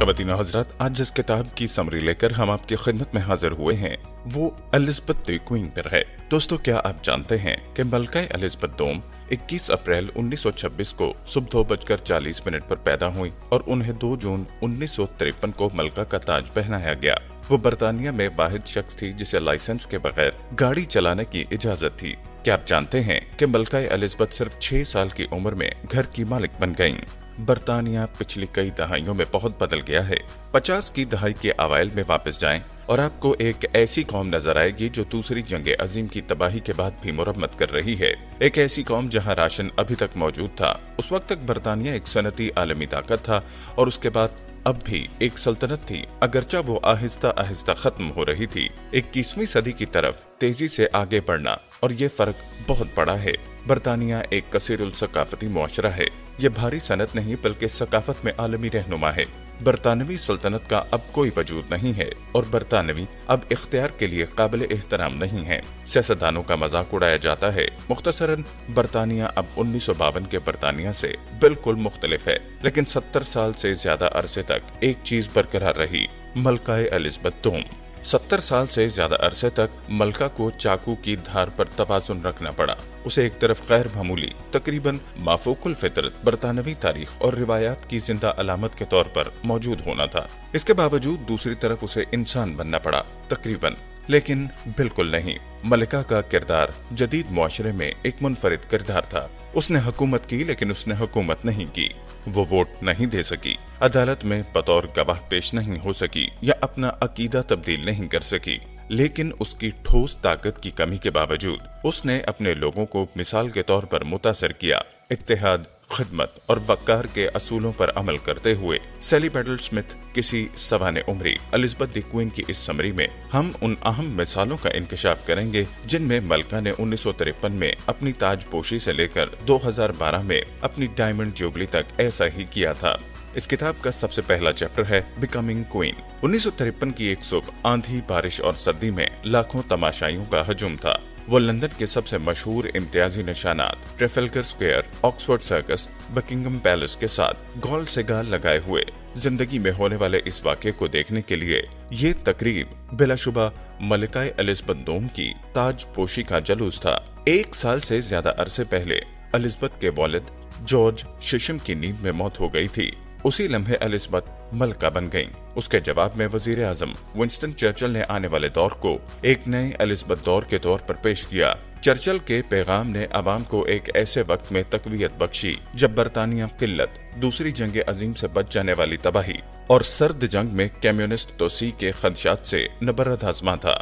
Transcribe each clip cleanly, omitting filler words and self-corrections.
ख़वातीन हज़रात, आज जिस किताब की समरी लेकर हम आपकी खिदमत में हाजिर हुए हैं वो एलिज़ाबेथ द क्वीन पर है। दोस्तों, क्या आप जानते हैं कि मलका एलिज़ाबेथ दोम 21 अप्रैल 1926 को सुबह 2:40 पर पैदा हुई और उन्हें 2 जून 1953 को मलका का ताज पहनाया गया। वो बरतानिया में वाहिद शख्स थी जिसे लाइसेंस के बगैर गाड़ी चलाने की इजाजत थी। क्या आप जानते हैं कि मलका एलिज़ाबेथ सिर्फ 6 साल की उम्र में घर की मालिक बन गयीं। बरतानिया पिछली कई दहाइयों में बहुत बदल गया है। 50 की दहाई के अवाइल में वापस जाएं और आपको एक ऐसी कौम नजर आएगी जो दूसरी जंग अजीम की तबाही के बाद भी मुरम्मत कर रही है। एक ऐसी कौम जहां राशन अभी तक मौजूद था। उस वक्त तक बरतानिया एक सनती आलमी ताकत था और उसके बाद अब भी एक सल्तनत थी, अगरचा वो आहिस्ता आहिस्ता खत्म हो रही थी। 21वीं सदी की तरफ तेजी से आगे बढ़ना, और ये फर्क बहुत बड़ा है। बरतानिया एक कसीरुल सकाफती मुआशरा है। ये भारी सनत नहीं बल्कि सकाफत में आलमी रहनुमा है। बरतानवी सल्तनत का अब कोई वजूद नहीं है और बरतानवी अब इख्तियार के लिए काबिल एहतराम नहीं है। सियासतदानों का मजाक उड़ाया जाता है। मुख्तसरन बरतानिया अब 1952 के बरतानिया से बिल्कुल मुख्तलिफ है, लेकिन 70 साल से ज्यादा अरसे तक एक चीज बरकरार रही, मलका एलिज़ाबेथ दोम। 70 साल से ज्यादा अरसे तक मलका को चाकू की धार पर तवाज़ुन रखना पड़ा। उसे एक तरफ गैर मामूली, तकरीबन माफूकुल फितरत बरतानवी तारीख और रिवायात की जिंदा अलामत के तौर पर मौजूद होना था। इसके बावजूद दूसरी तरफ उसे इंसान बनना पड़ा, तकरीबन, लेकिन बिल्कुल नहीं। मलिका का किरदार जदीद मुआशरे में एक मुनफरिद किरदार था। उसने हुकूमत की, लेकिन उसने हुकूमत नहीं की। वो वोट नहीं दे सकी, अदालत में बतौर गवाह पेश नहीं हो सकी या अपना अकीदा तब्दील नहीं कर सकी। लेकिन उसकी ठोस ताकत की कमी के बावजूद उसने अपने लोगों को मिसाल के तौर पर मुतासर किया। इत्तेहाद, खिदमत और वक़ार के असूलों पर अमल करते हुए सैली बैडल स्मिथ किसी सवाने उम्री एलिज़ाबेथ द क्वीन की इस समरी में हम उन अहम मिसालों का इंकशाफ करेंगे जिनमें मलका ने 1953 में अपनी ताजपोशी से लेकर 2012 में अपनी डायमंड जुबली तक ऐसा ही किया था। इस किताब का सबसे पहला चैप्टर है बिकमिंग क्वीन। 1953 की एक सुबह आंधी, बारिश और सर्दी में लाखों तमाशाइयों का हजूम था। वो लंदन के सबसे मशहूर इम्तियाजी निशानात Trafalgar Square, Oxford Circus, Buckingham Palace के साथ गॉल से गाल लगाए हुए जिंदगी में होने वाले इस वाक़े को देखने के लिए ये तकरीब बिलाशुबा मलिका एलिज़ाबेथ दोम की ताजपोशी का जलूस था। 1 साल से ज्यादा अरसे पहले एलिज़ाबेथ के वालिद जॉर्ज शिशम की नींद में मौत हो गई थी। उसी लम्हे एलिज़ाबेथ मलका बन गईं। उसके जवाब में वजीर आजम विंस्टन चर्चिल ने आने वाले दौर को एक नए एलिज़ाबेथ दौर के तौर पर पेश किया। चर्चिल के पैगाम ने अवाम को एक ऐसे वक्त में तकवीयत बख्शी जब बरतानिया किल्लत, दूसरी जंग अजीम से बच जाने वाली तबाही और सर्द जंग में कम्युनिस्ट तोसी के खदशात से नबरद आजमा था।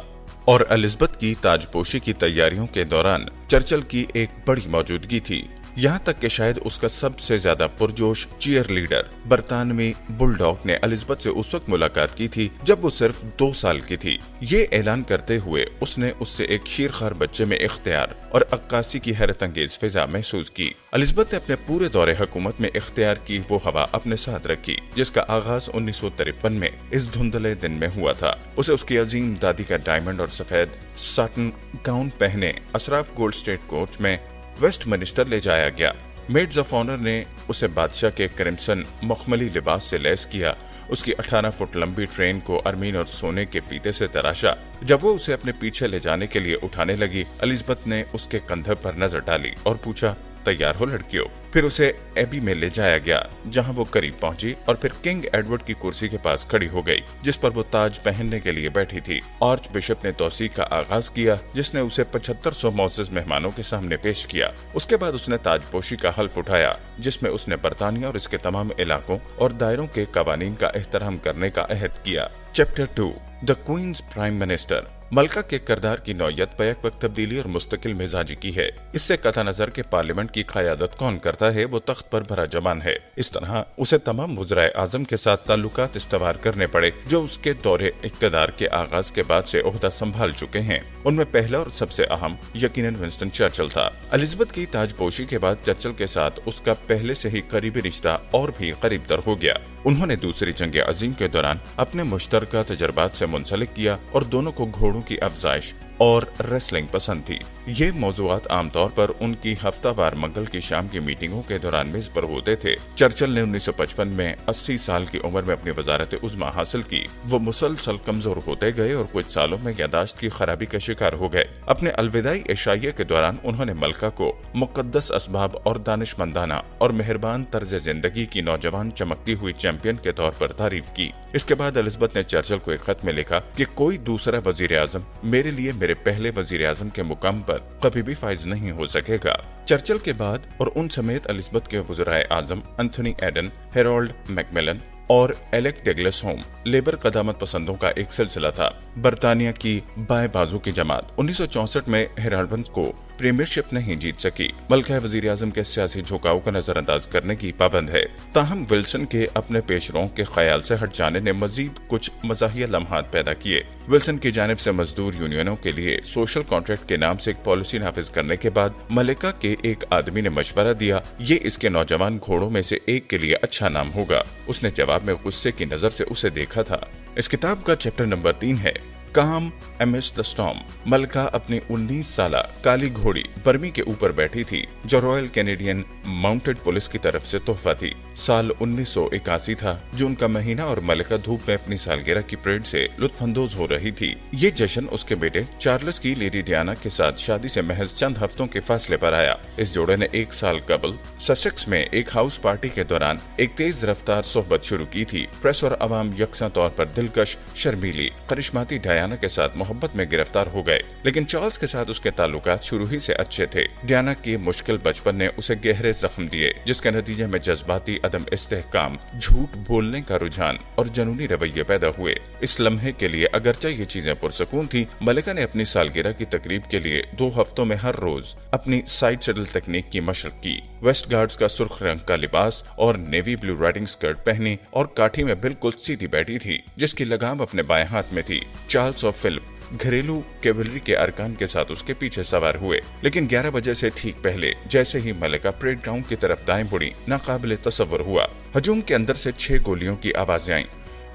और एलिज़ाबेथ की ताजपोशी की तैयारियों के दौरान चर्चिल की एक बड़ी मौजूदगी थी। यहाँ तक कि शायद उसका सबसे ज्यादा पुरजोश चीयर लीडर बरतानवी बुलडॉग ने एलिज़ाबेथ से उस वक्त मुलाकात की थी जब वो सिर्फ 2 साल की थी। ये ऐलान करते हुए उसने उससे एक शीरखार बच्चे में इख्तियार और अक्कासी की हैरत अंगेज फिजा महसूस की। एलिज़ाबेथ ने अपने पूरे दौरे हुकूमत में इख्तियार की वो हवा अपने साथ रखी जिसका आगाज 1953 में इस धुंधले दिन में हुआ था। उसे उसकी अजीम दादी का डायमंड और सफेद साटन गाउन पहने असराफ गोल्ड स्टेट कोच में वेस्टमिनिस्टर ले जाया गया। मेड्स ऑफ ऑनर ने उसे बादशाह के क्रिम्सन मखमली लिबास से लैस किया। उसकी 18 फुट लंबी ट्रेन को अरमीन और सोने के फीते से तराशा। जब वो उसे अपने पीछे ले जाने के लिए उठाने लगी, एलिज़ाबेथ ने उसके कंधे पर नजर डाली और पूछा, तैयार हो लड़कियों? फिर उसे एबी में ले जाया गया जहां वो करीब पहुंची और फिर किंग एडवर्ड की कुर्सी के पास खड़ी हो गई जिस पर वो ताज पहनने के लिए बैठी थी। आर्च बिशप ने तौसीक का आगाज किया जिसने उसे 7500 मौजूद मेहमानों के सामने पेश किया। उसके बाद उसने ताजपोशी का हल्फ उठाया जिसमें उसने बरतानिया और इसके तमाम इलाकों और दायरों के कवानीन का एहतराम करने का अहद किया। Chapter 2 the queen's prime minister. मलका के किरदार की नौयत बैक वक्त तब्दीली और मुस्तकिल मिजाजी की है। इससे कता नजर के पार्लियामेंट की क़यादत कौन करता है वो तख्त पर भरा जमान है। इस तरह उसे तमाम वज़राए आज़म के साथ ताल्लुकात इस्तवार करने पड़े जो उसके दौरे इक़्तिदार के आगाज के बाद से ओहदा संभाल चुके हैं। उनमें पहला और सबसे अहम यकीनन विंस्टन चर्चिल था। एलिज़ाबेथ की ताजपोशी के बाद चर्चिल के साथ उसका पहले से ही करीबी रिश्ता और भी करीब तर हो गया। उन्होंने दूसरी जंग अजीम के दौरान अपने मुश्तरका तजर्बात से मुंसलिक किया और दोनों को घोड़ों की अफजाइश और रेसलिंग पसंद थी। ये मौज़ूआत आमतौर पर उनकी हफ्तावार मंगल की शाम की मीटिंगों के दौरान मेज पर होते थे। चर्चिल ने 1955 में 80 साल की उम्र में अपनी वजारत उज़्मा हासिल की। वो मुसलसल कमजोर होते गए और कुछ सालों में यादाश्त की खराबी का शिकार हो गए। अपने अलविदाई एशाइया के दौरान उन्होंने मलका को मुकद्दस असबाब और दानिशमंदाना और मेहरबान तर्ज जिंदगी की नौजवान चमकती हुई चैंपियन के तौर पर तारीफ की। इसके बाद एलिज़ाबेथ ने चर्चिल को एक खत में लिखा कि कोई दूसरा वजीर आजम मेरे लिए मेरे पहले वजीर आजम के मुकाम पर कभी भी फाइज नहीं हो सकेगा। चर्चिल के बाद और उन समेत एलिज़ाबेथ के वज़राए आजम एंथनी एडन, हेरोल्ड मैकमिलन और एलेक डगलस होम लेबर कदामत पसंदों का एक सिलसिला था। बरतानिया की बाएं बाजू की जमात 1964 में हेराल्ड को प्रीमियरशिप नहीं जीत सकी। मलका वजीर आजम के सियासी झुकाव को नजरअंदाज करने की पाबंद है। ताहम विल्सन के अपने पेशरों के ख्याल से हट जाने ने मजीद कुछ मज़ाहिया लम्हात पैदा किए। विल्सन की जानिब से मजदूर यूनियनों के लिए सोशल कॉन्ट्रैक्ट के नाम से एक पॉलिसी नाफिज करने के बाद मलिका के एक आदमी ने मशवरा दिया, ये इसके नौजवान घोड़ों में से एक के लिए अच्छा नाम होगा। उसने जवाब में गुस्से की नजर से उसे देखा था। इस किताब का चैप्टर नंबर 3 है काम एमिस द स्टॉर्म। मलका अपनी 19 साला काली घोड़ी बर्मी के ऊपर बैठी थी, जो रॉयल कैनेडियन माउंटेड पुलिस की तरफ से तोहफा थी। साल 1981 था, जून का महीना, और मलिका धूप में अपनी सालगिरह की परेड से लुत्फानंदोज हो रही थी। ये जश्न उसके बेटे चार्ल्स की लेडी डियाना के साथ शादी से महज चंद हफ्तों के फासले पर आया। इस जोड़े ने 1 साल कबल ससेक्स में एक हाउस पार्टी के दौरान एक तेज रफ्तार सोहबत शुरू की थी। प्रेस और अवाम यकसा तौर पर दिलकश, शर्मीली, करिश्माती डियाना के साथ मोहब्बत में गिरफ्तार हो गए, लेकिन चार्ल्स के साथ उसके ताल्लुकात शुरू ही से अच्छे थे। डियाना के मुश्किल बचपन ने उसे गहरे जख्म दिए, जिसके नतीजे में जज्बाती अदम इस्तेहकाम, झूठ बोलने का रुझान और जनूनी रवैये पैदा हुए। इस लम्हे के लिए अगरचे ये चीजें पुरसकून थी, मलिका ने अपनी सालगिरह की तकरीब के लिए 2 हफ्तों में हर रोज अपनी साइड सैडल तकनीक की मशक की। वेस्ट गार्ड्स का सुर्ख रंग का लिबास और नेवी ब्लू राइडिंग स्कर्ट पहनी और काठी में बिल्कुल सीधी बैठी थी, जिसकी लगाम अपने बाएं हाथ में थी। चार्ल्स और फिलिप घरेलू कैवलरी के अरकान के साथ उसके पीछे सवार हुए, लेकिन 11 बजे से ठीक पहले जैसे ही मलिका परेड ग्राउंड की तरफ दाएं मुड़ी, नाकाबिले तसव्वुर हुआ। हजूम के अंदर से 6 गोलियों की आवाजें आईं।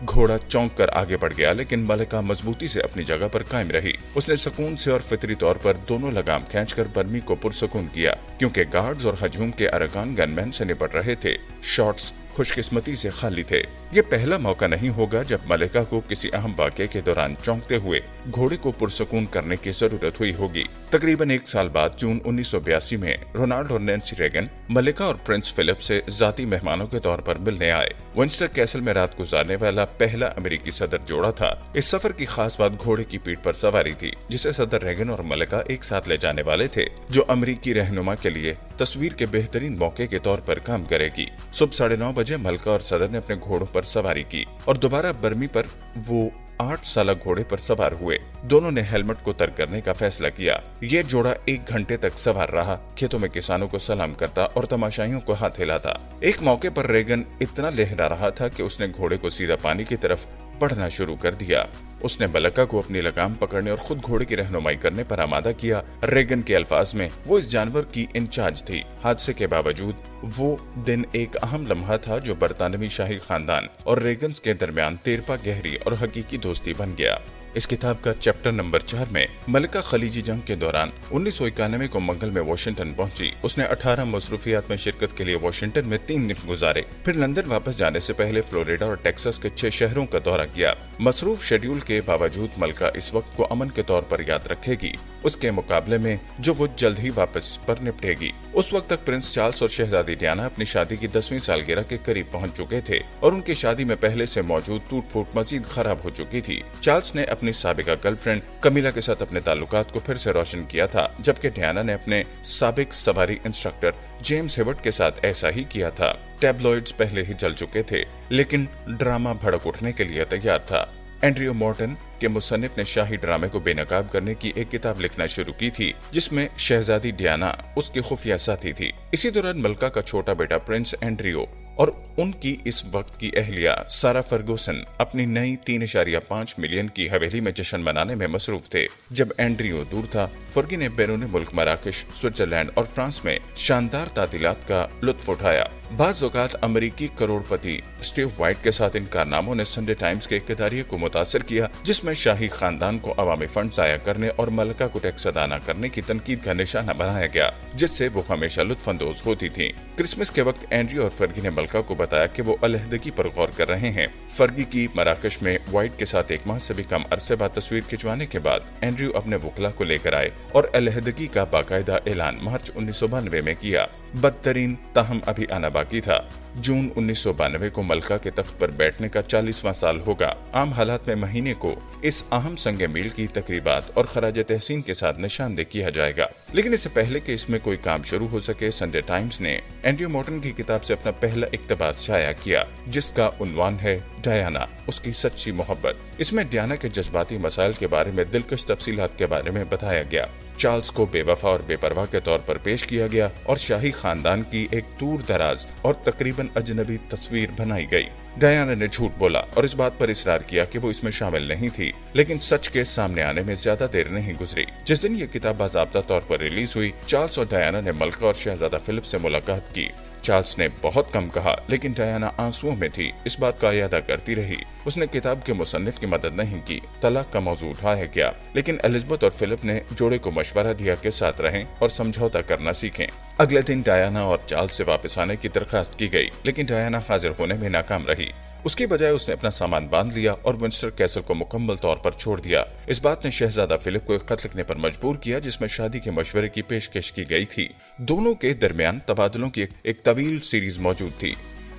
घोड़ा चौंक कर आगे बढ़ गया, लेकिन मलिका मजबूती से अपनी जगह पर कायम रही। उसने सुकून से और फितरी तौर पर दोनों लगाम खींचकर बर्मी को पुरसुकून किया, क्योंकि गार्ड्स और हजूम के अरकान गनमैन से निपट रहे थे। शॉट्स खुशकिस्मती से खाली थे। ये पहला मौका नहीं होगा जब मलिका को किसी अहम वाक़े के दौरान चौंकते हुए घोड़े को पुरसुकून करने की जरूरत हुई होगी। तकरीबन 1 साल बाद जून 1982 में रोनाल्ड और नैन्सी रेगन मलिका और प्रिंस फिलिप से जाती मेहमानों के तौर पर मिलने आए। विंस्टर कैसल में रात गुजारने वाला पहला अमेरिकी सदर जोड़ा था। इस सफर की खास बात घोड़े की पीठ पर सवारी थी, जिसे सदर रेगन और मलिका एक साथ ले जाने वाले थे, जो अमेरिकी रहनुमा के लिए तस्वीर के बेहतरीन मौके के तौर पर काम करेगी। सुबह 9:30 बजे मलिका और सदर ने अपने घोड़ों पर सवारी की और दोबारा बर्मी पर वो 8 साला घोड़े पर सवार हुए। दोनों ने हेलमेट को तर्क करने का फैसला किया। ये जोड़ा 1 घंटे तक सवार रहा, खेतों में किसानों को सलाम करता और तमाशाइयों को हाथ हिलाता। एक मौके पर रेगन इतना लहरा रहा था कि उसने घोड़े को सीधा पानी की तरफ बढ़ना शुरू कर दिया। उसने मलिका को अपनी लगाम पकड़ने और खुद घोड़े की रहनुमाई करने पर आमादा किया। रेगन के अल्फाज में, वो इस जानवर की इंचार्ज थी। हादसे के बावजूद वो दिन एक अहम लम्हा था जो बरतानवी शाही खानदान और रेगन्स के दरमियान तेरपा गहरी और हकीकी दोस्ती बन गया। इस किताब का चैप्टर नंबर 4 में मलिका खलीजी जंग के दौरान 1991 को मंगल में वाशिंगटन पहुंची। उसने 18 मसरूफियात में शिरकत के लिए वाशिंगटन में 3 दिन गुजारे। फिर लंदन वापस जाने से पहले फ्लोरिडा और टेक्सास के 6 शहरों का दौरा किया। मसरूफ शेड्यूल के बावजूद मलिका इस वक्त को अमन के तौर पर याद रखेगी, उसके मुकाबले में जो वो जल्द ही वापस पर निपटेगी। उस वक्त तक प्रिंस चार्ल्स और शहजादी डियाना अपनी शादी की 10वीं सालगिरह के करीब पहुंच चुके थे और उनकी शादी में पहले से मौजूद टूट फूट मजीद खराब हो चुकी थी। चार्ल्स ने अपनी साबिका गर्लफ्रेंड कमिला के साथ अपने ताल्लुकात को फिर से रोशन किया था, जबकि डियाना ने अपने साबिक सवारी इंस्ट्रक्टर जेम्स हेवर्ट के साथ ऐसा ही किया था। टैबलॉइड्स पहले ही जल चुके थे, लेकिन ड्रामा भड़क उठने के लिए तैयार था। एंड्रयू मॉर्टन के मुसन्निफ ने शाही ड्रामे को बेनकाब करने की एक किताब लिखना शुरू की थी, जिसमें शहजादी डियाना उसकी खुफिया साथी थी। इसी दौरान मलिका का छोटा बेटा प्रिंस एंड्रयू और उनकी इस वक्त की अहलिया सारा फर्गूसन अपनी नई 3.5 मिलियन की हवेली में जश्न मनाने में मसरूफ थे। जब एंड्रयू दूर था, फर्गी ने बैरून मुल्क मराकश, स्विट्जरलैंड और फ्रांस में शानदार तातीलात का लुत्फ उठाया। बाज़ औक़ात अमेरिकी करोड़पति स्टीव वाइट के साथ इन कारनामों ने संडे टाइम्स के इक़्तिदारिये को मुतासिर किया, जिसमें शाही खानदान को अवामी फंड ज़ाया करने और मलका को टैक्स अदा न करने की तनकीद का निशाना बनाया गया, जिससे वो हमेशा लुत्फानंदोज होती थी। क्रिसमस के वक्त एंड्रयू और फर्गी ने मलका को बताया कि वो अलहदगी पर गौर कर रहे हैं। फर्गी की मराकश में वाइट के साथ 1 माह से भी कम अरसे बाद तस्वीर खिंचवाने के बाद एंड्रयू अपने वकला को लेकर आए और अलहदगी का बाकायदा ऐलान मार्च 1992 में किया। बदतरीन ताहम अभी आना बाकी था। जून 1992 को मलका के तख्त पर बैठने का 40वां साल होगा। आम हालात में महीने को इस अहम संगे मील की तकरीबात और खराज तहसीन के साथ निशानदेह किया जाएगा। लेकिन इससे पहले कि इसमें कोई काम शुरू हो सके, संडे टाइम्स ने एंड्रयू मॉर्टन की किताब से अपना पहला इक्तबास शाया किया, जिसका उन्वान है डायना, उसकी सच्ची मोहब्बत। इसमें डायना के जज्बाती मसाइल के बारे में दिलकश तफसीलात के बारे में बताया गया। चार्ल्स को बेवफा और बेपरवाह के तौर पर पेश किया गया और शाही खानदान की एक दूर दराज और तकरीबन अजनबी तस्वीर बनाई गई। डायना ने झूठ बोला और इस बात पर इसरार किया कि वो इसमें शामिल नहीं थी, लेकिन सच के सामने आने में ज्यादा देर नहीं गुजरी। जिस दिन ये किताब बाज़ाब्ता तौर पर रिलीज हुई, चार्ल्स और डायना ने मलका और शहजादा फिलिप से मुलाकात की। चार्ल्स ने बहुत कम कहा, लेकिन डायना आंसुओं में थी, इस बात का यादा करती रही। उसने किताब के मुसन्निफ की मदद नहीं की। तलाक का मौजू उठाया गया, लेकिन एलिज़ाबेथ और फिलिप ने जोड़े को मशवरा दिया कि साथ रहें और समझौता करना सीखें। अगले दिन डायना और चार्ल्स से वापस आने की दरखास्त की गई, लेकिन डायना हाजिर होने में नाकाम रही। उसकी बजाय उसने अपना सामान बांध लिया और विंडसर कैसल को मुकम्मल तौर पर छोड़ दिया। इस बात ने शहजादा फिलिप को एक खत लिखने पर मजबूर किया, जिसमें शादी के मशवरे की पेशकश की गई थी। दोनों के दरमियान तबादलों की एक तवील सीरीज मौजूद थी।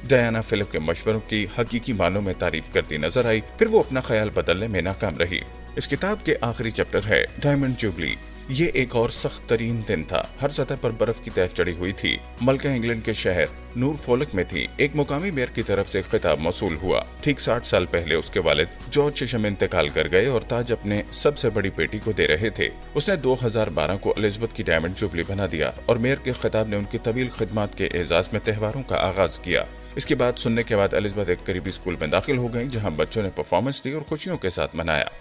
डायना फिलिप के मशवरों की हकीकी मानों में तारीफ करती नजर आई, फिर वो अपना ख्याल बदलने में नाकाम रही। इस किताब के आखिरी चैप्टर है डायमंड जुबली। ये एक और सख्त तरीन दिन था। हर सतह पर बर्फ की तह चढ़ी हुई थी। मलका इंग्लैंड के शहर नूरफोलक में थी। एक मुकामी मेयर की तरफ से खिताब मौसूल हुआ। ठीक 60 साल पहले उसके वालिद जॉर्ज चेशम इंतकाल कर गए और ताज अपने सबसे बड़ी बेटी को दे रहे थे। उसने 2012 को एलिज़ाबेथ की डायमंड जुबली बना दिया और मेयर के खिताब ने उनकी तवील खिदमत के एजाज में त्योहारों का आगाज किया। इसकी बात सुनने के बाद एलिज़ाबेथ एक करीबी स्कूल में दाखिल हो गई, जहां बच्चों ने परफॉर्मेंस दी और खुशियों के साथ मनाया।